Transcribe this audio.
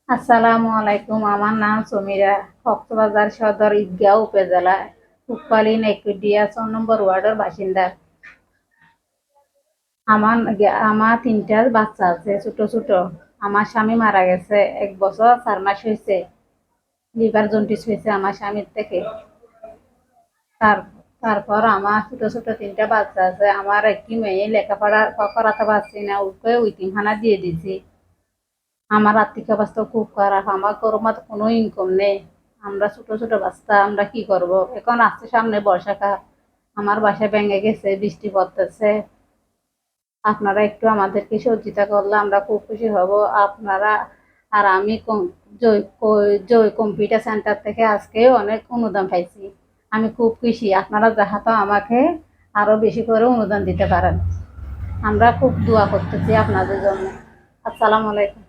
আসসালামু আলাইকুম। আমার নাম সমীরা। কক্সবাজার সদর ঈদগাঁও উপজেলা উকপালি নেকুডিয়া ৬ নম্বর ওয়ার্ডের বাসিন্দা। আমার ৩টা বাচ্চা আছে, ছোট ছোট। আমার স্বামী মারা গেছে, ১ বছর ৪ মাস হয়েছে। লিভার জন্ডিস হয়েছে আমার স্বামীর থেকে। তার তারপর আমার ছোট ছোট ৩টা বাচ্চা আছে। আমার একটি মেয়ে লেখাপড়া করাতে পারছি না, ওকে ইতিমখানা দিয়ে দিছি। আমার আর্থিক অবস্থা খুব খারাপ, আমার গরমত কোনো ইনকাম নেই। আমরা ছোট ছোট বাচ্চা, আমরা কি করব? এখন আসছে সামনে বর্ষাকাল, আমার বাসা ভেঙে গেছে, বৃষ্টি পড়তেছে। আপনারা একটু আমাদেরকে সহযোগিতা করলে আমরা খুব খুশি হব। আপনারা আর আমি জয় কম্পিউটার সেন্টার থেকে আজকে অনেক অনুদান পাইছি। আমি খুব খুশি। আপনারা যাহাতো আমাকে আরো বেশি করে অনুদান দিতে পারেন। আমরা খুব দোয়া করতেছি আপনাদের জন্য। আসসালামু আলাইকুম।